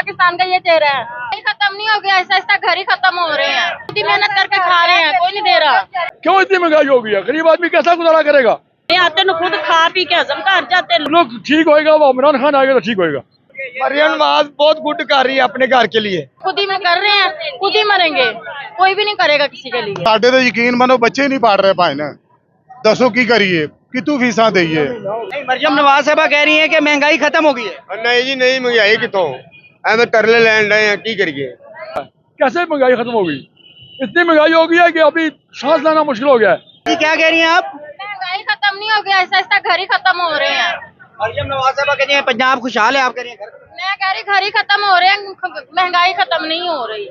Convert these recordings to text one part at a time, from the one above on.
पाकिस्तान का ये चेहरा है। खत्म नहीं हो गया, ऐसा ऐसा घर ही खत्म हो रहे हैं। इतनी मेहनत करके खा रहे हैं, कोई नहीं दे रहा। क्यों इतनी महंगाई हो गई है? गरीब आदमी कैसा गुजारा करेगा? आते न खुद खा पी के हजम कर जाते लोग ठीक होएगा, वो इमरान खान आएगा तो ठीक होएगा। मरियम नवाज बहुत गुड कर रही है अपने घर के लिए। खुद ही में कर रहे हैं, खुद ही मरेंगे, कोई भी नहीं करेगा किसी के लिए। साडे तो यकीन मनो बच्चे नहीं पढ़ रहे भाई ने, दसो की करिए, कितू फीसा दईए। मरियम नवाज साहबा कह रही है कि महंगाई खत्म हो गई है। नहीं जी नहीं, महंगाई कितों एवं तरले लैन रहे हैं, की करिए। कैसे महंगाई खत्म हो गई? इतनी महंगाई हो गई है कि अभी सांस लेना मुश्किल हो गया है। जी क्या कह रही हैं आप? महंगाई खत्म नहीं हो गया, ऐसा ऐसा घर ही खत्म हो रहे हैं। मरियम नवाज साहबा कह रही है पंजाब खुशहाल है, आप कह रही हैं मैं कह रही घर ही खत्म हो रहे हैं, महंगाई खत्म नहीं हो रही।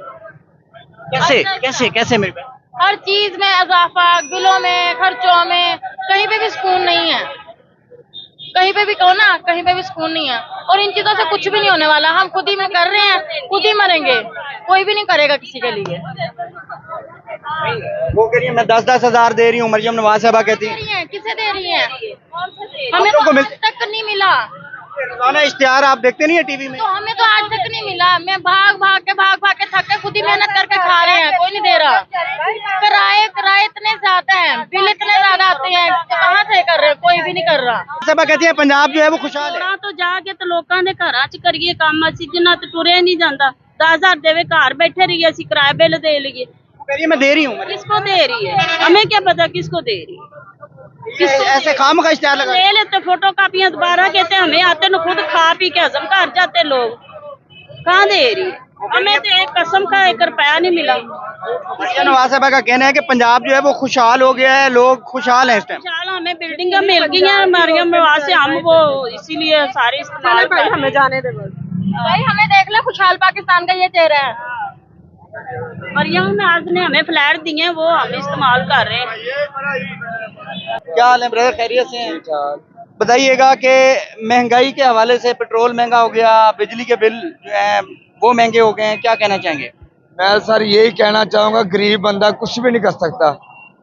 कैसे कैसे कैसे मेरे पे? हर चीज में इजाफा, बिलों में, खर्चों में, कहीं पे भी सुकून नहीं है। कहीं पे भी कहो ना, कहीं पे भी सुकून नहीं है। और इन चीजों से कुछ भी नहीं होने वाला। हम खुद ही में कर रहे हैं, खुद ही मरेंगे, कोई भी नहीं करेगा किसी के लिए। वो कह रही है मैं 10-10 हजार दे रही हूँ, मरियम नवाज साहबा कहती है। किसे दे रही है? हमें तो आज तक नहीं मिला। रोजाना इश्तिहार आप देखते नहीं है टीवी में? तो हमें तो आज तक नहीं मिला। मैं भाग भाग के थक के खुद ही मेहनत करके खा रहे हैं, कोई नहीं दे रहा। किराए इतने ज्यादा हैं, बिल इतने ज्यादा आते हैं, तो कहाँ से कर रहे हैं? कोई भी नहीं कर रहा। साहबा कहती है पंजाब जो है वो खुशहाल है। तो जाके तो लोगों ने घर च करिए काम, असी जिन्ना तो टुरे नहीं जाता। 10,000 देवे घर बैठे रहिए, असी किराया बिल दे लिए। कह रही है मैं दे रही हूँ। किसको दे रही है? हमें क्या पता किसको दे रही है। ऐसे खाम का इश्तिहार लगा ले लेते फोटो कापियां, दोबारा कहते हैं हमें आते न खुद खा पी के हजम कर जाते लोग। कहाँ दे रही है? हमें तो एक कसम का 1 रुपया नहीं मिला। मरियम नवाज साहबा का कहना है कि पंजाब जो है वो खुशहाल हो गया है, लोग खुशहाल हैं इस टाइम। खुशहाल हमें बिल्डिंग मिल गई है मरियम नवाज से, हम वो इसीलिए सारे इस्तेमाल कर। हमें जाने दे भाई, हमें देख ले, खुशहाल पाकिस्तान का ये चेहरा है। मरियम नवाज ने हमें फ्लैट दिए, वो हम इस्तेमाल कर रहे हैं। क्या हाल है ब्रदर, खैरियत से हैं? बताइएगा कि महंगाई के हवाले से पेट्रोल महंगा हो गया, बिजली के बिल जो है वो महंगे हो गए हैं, क्या कहना चाहेंगे? मैं सर यही कहना चाहूंगा, गरीब बंदा कुछ भी नहीं कर सकता,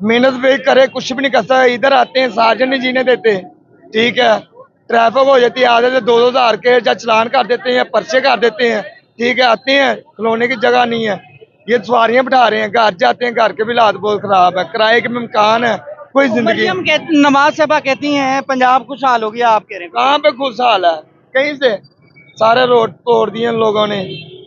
मेहनत भी करे कुछ भी नहीं कर सकता। इधर आते हैं सार्जन नहीं जीने देते, ठीक है, ट्रैफिक हो जाती है, आधे से 2-2 हज़ार के या चलान कर देते हैं, पर्चे कर देते हैं, ठीक है। आते हैं, खिलौने की जगह नहीं है, ये सवारियां बिठा रहे हैं, घर जाते हैं, घर के भी हालात बहुत खराब है, किराए के मकान है, कोई जिंदगी। नवाज साहबा कहती हैं पंजाब खुशहाल हो गया, आप कह रहे हैं कहाँ पे खुशहाल है? कहीं से सारे रोड तोड़ दिए इन लोगों ने,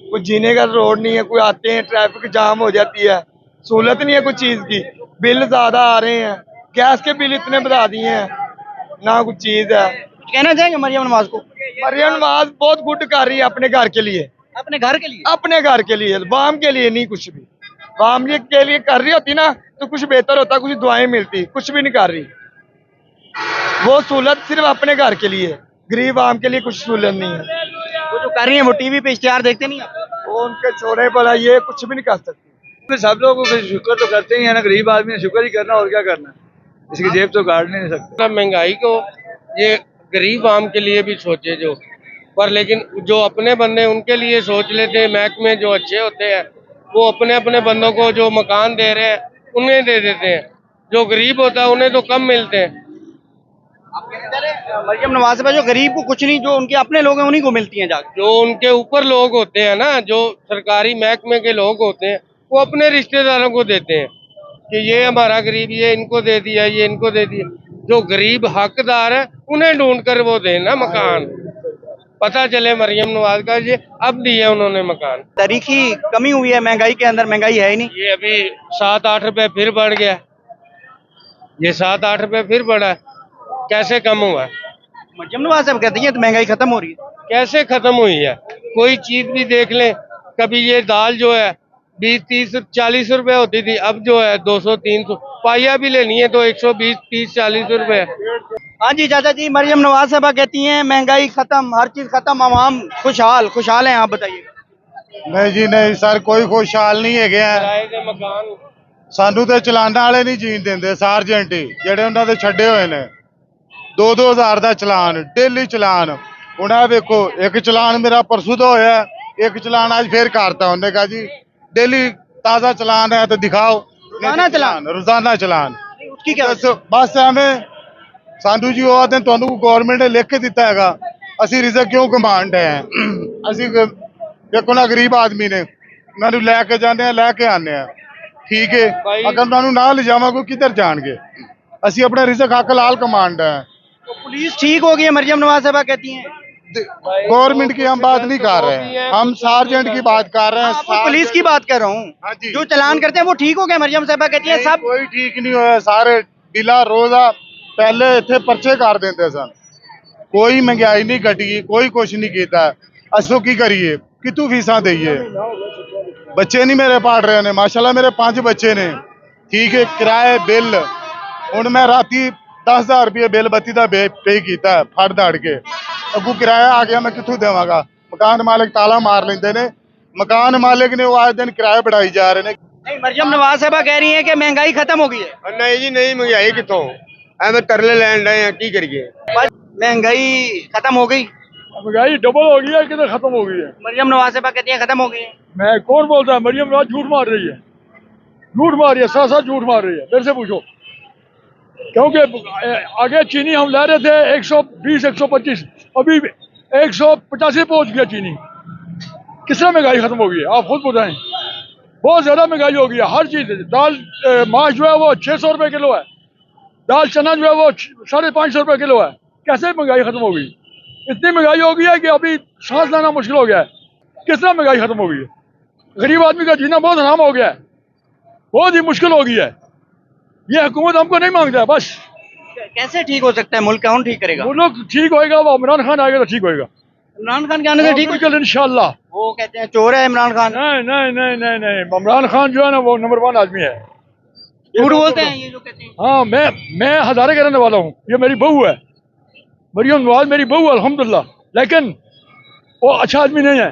कोई जीने का रोड नहीं है। कोई आते हैं, ट्रैफिक जाम हो जाती है, सहूलत नहीं है कुछ चीज की, बिल ज्यादा आ रहे हैं, गैस के बिल इतने बढ़ा दिए हैं, ना कुछ चीज है। कहना चाहेंगे मरियम नवाज को? मरियम नवाज बहुत गुड कर रही है अपने घर के लिए, अपने घर के लिए, अपने घर के लिए, वाम के लिए नहीं, कुछ भी वाम के लिए कर रही होती ना तो कुछ बेहतर होता, कुछ दुआएं मिलती, कुछ भी नहीं कर रही। वो सहूलत सिर्फ अपने घर के लिए, गरीब आम के लिए कुछ सहूलत नहीं है। वो जो कर रही है वो टीवी पे इश्तिहार देखते नहीं आप? वो उनके छोड़े पड़ा, ये कुछ भी नहीं कर सकती। सब लोग शुक्र तो करते ही है ना, गरीब आदमी ने शुक्र ही करना, और क्या करना, इसकी जेब तो काट नहीं सकते। महंगाई को ये गरीब आम के लिए भी सोचे जो, पर लेकिन जो अपने बंदे उनके लिए सोच लेते हैं, महकमे जो अच्छे होते हैं वो अपने अपने बंदों को जो मकान दे रहे हैं उन्हें दे देते हैं, जो गरीब होता है उन्हें तो कम मिलते हैं। मरियम नवाज साहबा जो गरीब को कुछ नहीं, जो उनके अपने लोग हैं उन्हीं को मिलती हैं जाके। जो उनके ऊपर लोग होते हैं ना, जो सरकारी महकमे के लोग होते हैं, वो अपने रिश्तेदारों को देते हैं कि ये हमारा गरीब, ये इनको दे दिया, ये इनको दे दिया। जो गरीब हकदार है उन्हें ढूंढ कर वो देना मकान, पता चले मरियम नवाज का ये अब दिया उन्होंने मकान। तारीखी कमी हुई है महंगाई के अंदर, महंगाई है ही नहीं। ये अभी 7-8 रुपए फिर बढ़ गया, ये 7-8 रुपए फिर बढ़ा, कैसे कम हुआ? मरियम नवाज साहब कहती हैं तो महंगाई खत्म हो रही है। कैसे खत्म हुई है? कोई चीज भी देख लें, कभी ये दाल जो है 20-30-40 रुपए होती थी, अब जो है 200-300, पाइया भी लेनी है तो 120-30-40 रुपए। हाँ जी चाचा जी, मरियम नवाज साहबा कहती हैं महंगाई खत्म, हर चीज खत्म, आवाम खुशहाल हैं, आप बताइए। नहीं जी नहीं सर, कोई खुशहाल नहीं है गया। किराए के मकान सानू तो चलाना वाले नहीं जीन देंगे, सार्जेंट ही ਜਿਹੜੇ ਉਹਨਾਂ ਦੇ ਛੱਡੇ ਹੋਏ ਨੇ 2-2 ਹਜ਼ਾਰ ਦਾ ਚਲਾਨ, ਡੇਲੀ ਚਲਾਨ। ਹੁਣ ਆ ਵੇਖੋ, ਇੱਕ ਚਲਾਨ ਮੇਰਾ ਪਰਸੋਂ ਦਾ ਹੋਇਆ, ਇੱਕ ਚਲਾਨ ਅੱਜ ਫੇਰ ਕਰਤਾ ਉਹਨੇ, ਕਹਾ ਜੀ डेली ताजा चलान है तो दिखाओ, रोजाना चलान उसकी क्या बस एवें सानू जी ਉਹ ਦਿਨ ਤੁਹਾਨੂੰ ਗਵਰਨਮੈਂਟ ਨੇ ਲਿਖ ਕੇ ਦਿੱਤਾ ਹੈਗਾ, ਅਸੀਂ ਰਿਜ਼ਕ ਕਿਉਂ ਕਮਾਂਡ ਹੈ, ਅਸੀਂ ਦੇਖੋ ਨਾ ਗਰੀਬ ਆਦਮੀ ਨੇ ਉਹਨਾਂ ਨੂੰ ਲੈ ਕੇ ਜਾਂਦੇ ਆ ਲੈ ਕੇ ਆਉਂਦੇ ਆ ਠੀਕ ਹੈ ਅਗਰ ਉਹਨਾਂ ਨੂੰ ਨਾ ਲਿਜਾਵਾਂਗੇ ਕਿੱਧਰ ਜਾਣਗੇ ਅਸੀਂ अपना रिज़्क हक लाल कमांड है तो पुलिस ठीक होगी है, मरियम नवाज साहबा कहती हैं। गवर्नमेंट की हम बात नहीं कर रहे हैं, हम सार्जेंट की बात कर रहे हैं। हाँ, पुलिस की बात कर रहा हाँ जी। हूँ, जो चलान करते हैं वो ठीक हो गया, मरियम साहबा कहती है सब। कोई ठीक नहीं होया, सारे डिला रोजा पहले इतने पर्चे कर देते सन, कोई महंगाई नहीं घटी, कोई कुछ नहीं किया। असो की करिए कितू फीसा दईए, बच्चे नहीं मेरे पढ़ रहे ने, माशाल्लाह मेरे 5 बच्चे ने ठीक है। किराए बिल हूँ मैं राती 10,000 रुपये बिल बत्ती का पे किया फड़ दड़ के, अगू किराया आ गया मैं कितों देवांगा। मकान मालिक ताला मार लेंदे ने, मकान मालिक ने वो आज दिन किराए बढ़ाई जा रहे हैं। नहीं, मरियम नवाज साहबा कह रही है कि महंगाई खत्म हो गई है। नहीं जी नहीं, महंगाई कितों एवं तरले लैन रहे हैं, की करिए। महंगाई खत्म हो गई, महंगाई डबल हो गई है, किधर खत्म हो गई है? मरियम नवाज साहबा कहती है खत्म हो गई है। मैं कौन बोलता है? मरियम नवाज झूठ मार रही है, झूठ मार रही है, साथ साथ झूठ मार रही है। मेरे से पूछो, क्योंकि आगे चीनी हम ले रहे थे 120 125, अभी 185 पहुंच गया चीनी। किसने महंगाई खत्म हो गई है? आप खुद बताएं। बहुत ज्यादा महंगाई हो गई है हर चीज। दाल माश जो है वो 600 रुपए किलो है, दाल चना जो है वो 550 रुपए किलो है। कैसे महंगाई खत्म हो गई? इतनी महंगाई हो गई है कि अभी सांस लेना मुश्किल हो गया है। कितना महंगाई खत्म हो गई है? गरीब आदमी का जीना बहुत हराम हो गया है, बहुत ही मुश्किल हो गई है। ये हुकूमत हमको नहीं मांगता है बस। कैसे ठीक हो सकता है मुल्क, कौन ठीक करेगा? वो लोग ठीक होएगा, वो इमरान खान आएगा तो ठीक होएगा। इमरान खान के आने से ठीक हो बिल्कुल इंशाल्लाह। वो कहते हैं चोर है इमरान खान, नहीं नहीं नहीं नहीं नहीं, इमरान खान जो है ना वो नंबर 1 आदमी है। झूठ बोलते हैं ये जो कहते हैं। हाँ, मैं हजारे का रहने वाला हूँ, ये मेरी बहू है, मरियम नवाज मेरी बहू है अल्हम्दुलिल्लाह, लेकिन वो अच्छा आदमी नहीं है।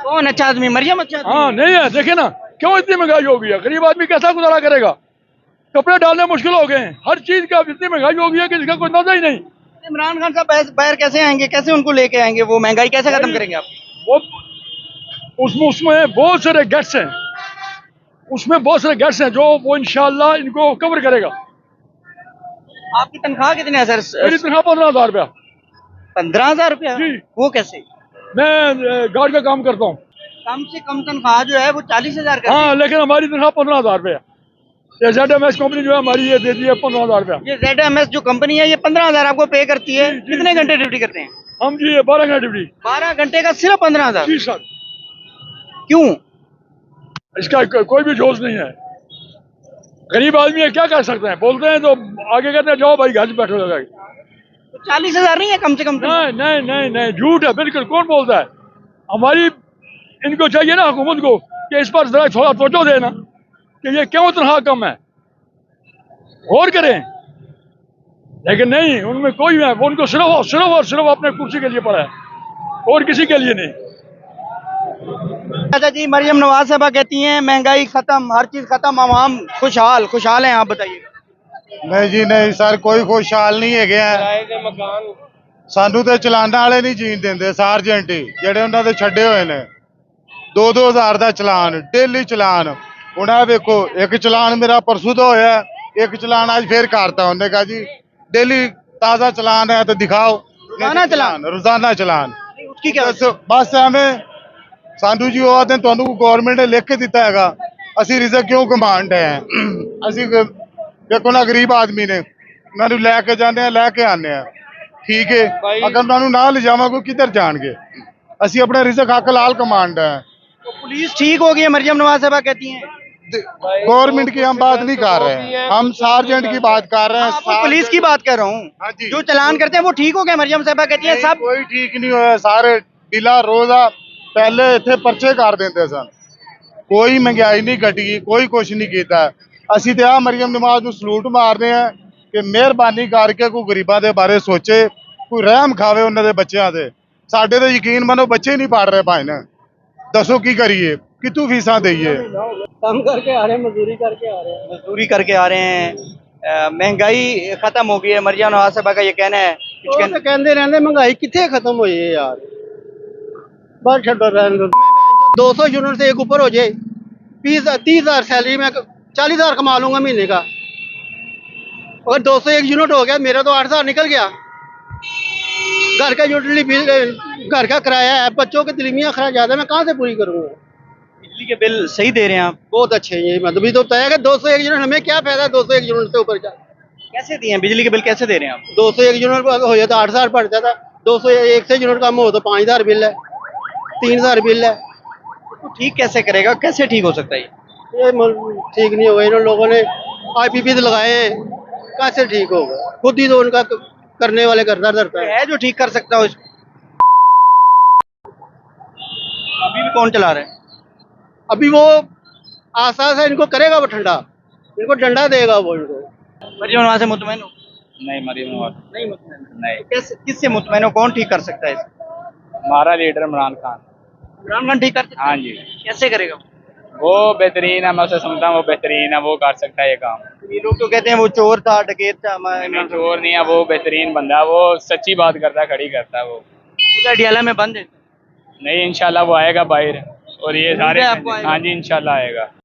कौन अच्छा आदमी? मरियम अच्छा आदमी? हाँ नहीं है। देखे ना क्यों इतनी महंगाई हो गई है, गरीब आदमी कैसा गुजारा करेगा? कपड़े डालने मुश्किल हो गए हैं, हर चीज का इतनी महंगाई हो गई है कि इसका कोई अंदाजा ही नहीं। इमरान खान साहब बाहर कैसे आएंगे, कैसे उनको लेके आएंगे? वो महंगाई कैसे खत्म करेंगे आप? वो उसमें बहुत सारे गेट्स हैं, उसमें बहुत सारे गेट्स हैं जो वो इंशाल्लाह इनको कवर करेगा। आपकी तनख्वाह कितनी है सर? मेरी तनख्वाह 15,000 रुपया। 15,000 रुपया? जी। वो कैसे? मैं गार्ड का काम करता हूँ। कम से कम तनख्वाह जो है वो 40,000 का। हाँ, लेकिन हमारी तनख्वाह 15,000 रुपया। ये ZMS कंपनी जो है हमारी, ये देती है 15,000 रुपया। ये ZMS जो कंपनी है ये 15,000 आपको पे करती है। कितने घंटे ड्यूटी करते हैं? हम जी 12 घंटे ड्यूटी। 12 घंटे का सिर्फ 15,000? जी सर। क्यों? इसका कोई भी जोश नहीं है। गरीब आदमी है, क्या कर सकते हैं? बोलते हैं तो आगे कहते हैं जाओ भाई घर बैठो लगा। तो 40,000 नहीं है कम से कम? नहीं नहीं नहीं नहीं, झूठ है बिल्कुल। कौन बोलता है? हमारी इनको चाहिए ना हुकूमत को कि इस पर जरा थोड़ा तवज्जो देना कि ये क्यों तनख्वाह कम है, और करें। लेकिन नहीं, उनमें कोई है, वो उनको सिर्फ अपने कुर्सी के लिए पड़ा है, और किसी के लिए नहीं। अच्छा जी, मरियम नवाज साहबा कहती हैं महंगाई खत्म, हर चीज खत्म, आवाम खुशहाल हैं। आप बताइए। नहीं जी नहीं सर, कोई खुशहाल नहीं है। किराए के मकान सानू तो चलाना वाले नहीं जीन देंगे, सार्जेंट ही ਜਿਹੜੇ ਉਹਨਾਂ ਦੇ ਛੱਡੇ ਹੋਏ ਨੇ। 2-2 ਹਜ਼ਾਰ ਦਾ ਚਲਾਨ, ਡੇਲੀ ਚਲਾਨ। ਹੁਣ ਆ ਵੇਖੋ, ਇੱਕ ਚਲਾਨ ਮੇਰਾ ਪਰਸੋਂ ਦਾ ਹੋਇਆ, ਇੱਕ ਚਲਾਨ ਅੱਜ ਫੇਰ ਕਰਤਾ। ਉਹਨੇ ਕਹਾ ਜੀ डेली ताजा चलान है तो दिखाओ। रोजाना चलान? रोजाना चलान। उसकी क्या? बस एवं सानू जी वो आते तुहानू गवर्नमेंट ने लिख के दिता है, असी रिजक क्यों कमांड है? असी देखो ना गरीब आदमी ने, उन्होंने लैके जाने लैके आने ठीक है। अगर उन्होंने ना ले जावांगे किधर जाएंगे? असी अपने रिजक हक लाल कमांड है। तो पुलिस ठीक होगी है, मरियम नवाज साहबा कहती हैं। गवर्नमेंट की हम बात नहीं कर रहे हैं, हम सार्जेंट की बात कर रहे हैं। पुलिस की बात कर रहा हूँ। हाँ जी। जो चलान करते हैं वो ठीक हो गया, मरियम साहबा कहती है सब। कोई ठीक नहीं होया, सारे डिला रोजा पहले इतने पर्चे कर देते सन, कोई महंगाई नहीं घटी, कोई कुछ नहीं किया। असी तो आ मरियम नवाज को सलूट मारने हैं कि मेहरबानी करके कोई गरीबों के बारे सोचे, कोई रहम खावे उन्होंने बच्चों से। साडे तो यकीन मनो बच्चे नहीं पढ़ रहे भाई ने, दसो की करिए, कितू फीसा दईए? काम करके आ रहे हैं, मजदूरी करके आ रहे हैं। महंगाई खत्म हो गई है, मरियम नवाज साहबा का ये कहना है। कहते रहते महंगाई कितने खत्म हुई है यार, बस छो रहने दो। 200 यूनिट से एक ऊपर हो जाए, 30,000 सैलरी में 40,000 कमा लूंगा महीने का। अगर 201 यूनिट हो गया, मेरा तो 8,000 निकल गया। घर का यूटिलिटी बिल घर का किराया है, बच्चों की दिलमियाँ खराब ज्यादा, मैं कहाँ से पूरी करूँगा? बिजली के बिल सही दे रहे हैं आप? बहुत अच्छे हैं ये, मतलब भी तो तय है कि 201 यूनिट, हमें क्या फायदा 201 यूनिट से ऊपर जा। कैसे दिए हैं बिजली के बिल, कैसे दे रहे हैं आप? 201 यूनिट हो जाए तो 8,000 पड़ जाता, 201 से यूनिट कम हो तो 5,000 बिल है, 3,000 बिल है। तो ठीक कैसे करेगा, कैसे ठीक हो सकता है ये? ठीक नहीं होगा, इन लोगों ने IPP लगाए हैं, कैसे ठीक होगा? खुद ही तो उनका करने वाले करता रहता है। है जो ठीक कर सकता हो इसको? अभी भी कौन चला रहा है? अभी वो आशा से इनको करेगा, वो ठंडा, इनको डंडा देगा वो इनको। मरियम नवाज से मुतमैन हो? नहीं मरीम नवाज नहीं मुतमैन। नहीं, कैसे, किससे मुतमैन हो, कौन ठीक कर सकता है इसको? हमारा लीडर इमरान खान। इमरान खान ठीक कर सकता है? हाँ जी, कैसे करेगा? वो बेहतरीन है, मैं उसे समझता हूँ वो बेहतरीन है, वो कर सकता है ये काम। ये लोग तो कहते हैं वो चोर था, डकैत था। नहीं, चोर नहीं है वो, बेहतरीन बंदा है, वो सच्ची बात करता है, खड़ी करता है वो। अडियाला में बंद है। नहीं, इंशाल्लाह वो आएगा बाहर, और ये उम्मीद सारे, है आपको आएगा? हाँ जी इंशाल्लाह आएगा।